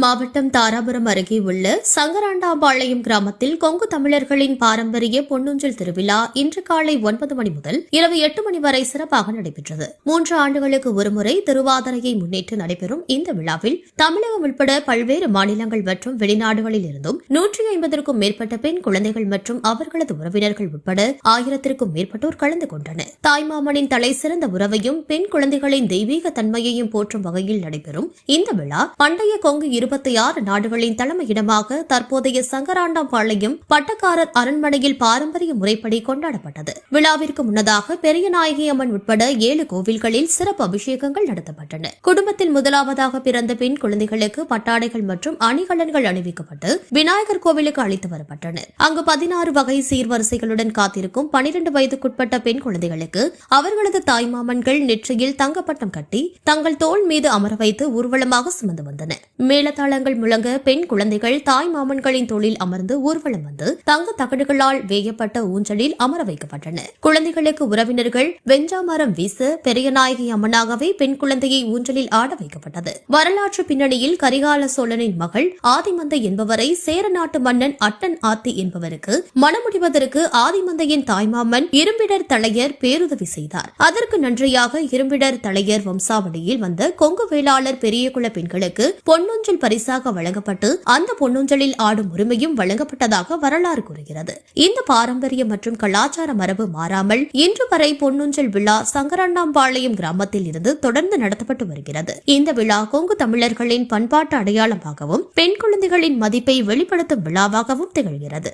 மாவட்டம் தாராபுரம் அருகே உள்ள சங்கராண்டாம்பாளையம் கிராமத்தில் கொங்கு தமிழர்களின் பாரம்பரிய பொன்னூஞ்சல் திருவிழா இன்று காலை 9 மணி முதல் இரவு 8 மணி வரை சிறப்பாக நடைபெற்றது. 3 ஆண்டுகளுக்கு ஒருமுறை திருவாதிரையை முன்னிட்டு நடைபெறும் இந்த விழாவில் தமிழகம் உட்பட பல்வேறு மாநிலங்கள் மற்றும் வெளிநாடுகளில் இருந்தும் 150க்கும் மேற்பட்ட பெண் குழந்தைகள் மற்றும் அவர்களது உறவினர்கள் உட்பட 1000க்கும் மேற்பட்டோர் கலந்து கொண்டனர். தாய்மாமனின் தலை சிறந்த உறவையும் பெண் குழந்தைகளின் தெய்வீக தன்மையையும் போற்றும் வகையில் நடைபெறும் இந்த விழா பண்டைய கொங்கு 26 நாடுகளின் தலைமையிடமாக தற்போதைய சங்கராண்டாம்பாளையம் பட்டக்காரர் அரண்மனையில் பாரம்பரிய முறைப்படி கொண்டாடப்பட்டது. விழாவிற்கு முன்னதாக பெரியநாயகி அம்மன் உட்பட 7 கோவில்களில் சிறப்பு அபிஷேகங்கள் நடத்தப்பட்டன. குடும்பத்தில் முதலாவதாக பிறந்த பெண் குழந்தைகளுக்கு பட்டாடைகள் மற்றும் அணிகலன்கள் அணிவிக்கப்பட்டு விநாயகர் கோவிலுக்கு அழைத்து வரப்பட்டனர். அங்கு 16 வகை சீர்வரிசைகளுடன் காத்திருக்கும் 12 வயதுக்குட்பட்ட பெண் குழந்தைகளுக்கு அவர்களது தாய்மாமன்கள் நெற்றியில் தங்கப்பட்டம் கட்டி தங்கள் தோள் மீது அமர வைத்து ஊர்வலமாக சுமந்து வந்தனர். மேளதாளங்கள் முழங்க பெண் குழந்தைகள் தாய் மாமன்களின் தோளில் அமர்ந்து ஊர்வலம் வந்து தங்க தகடுகளால் வேயப்பட்ட ஊஞ்சலில் அமர வைக்கப்பட்டனர். குழந்தைகளுக்கு உறவினர்கள் வெஞ்சாமரம் வீச பெரியநாயகி அம்மனாகவே பெண் குழந்தையை ஊஞ்சலில் ஆட வைக்கப்பட்டது. வரலாற்று பின்னணியில் கரிகால சோழனின் மகள் ஆதிமந்தை என்பவரை சேர நாட்டு மன்னன் அட்டன் ஆத்தி என்பவருக்கு மணமுடிவதற்கு ஆதிமந்தையின் தாய்மாமன் இரும்பிடர் தலையர் பேருதவி செய்தார். அதற்கு நன்றியாக இரும்பிடர் தலையர் வம்சாவளியில் வந்த கொங்கு வேளாளர் பெரியகுல பெண்களுக்கு பொன்னூஞ்சல் பரிசாக வழங்கப்பட்டு அந்த பொன்னூஞ்சலில் ஆடும் உரிமையும் வழங்கப்பட்டதாக வரலாறு கூறுகிறது. இந்த பாரம்பரிய மற்றும் கலாச்சார மரபு மாறாமல் இன்று வரை பொன்னூஞ்சல் விழா சங்கராண்டாம்பாளையம் கிராமத்தில் இருந்து தொடர்ந்து நடத்தப்பட்டு வருகிறது. இந்த விழா கொங்கு தமிழர்களின் பண்பாட்டு அடையாளமாகவும் பெண் குழந்தைகளின் மதிப்பை வெளிப்படுத்தும் விழாவாகவும் திகழ்கிறது.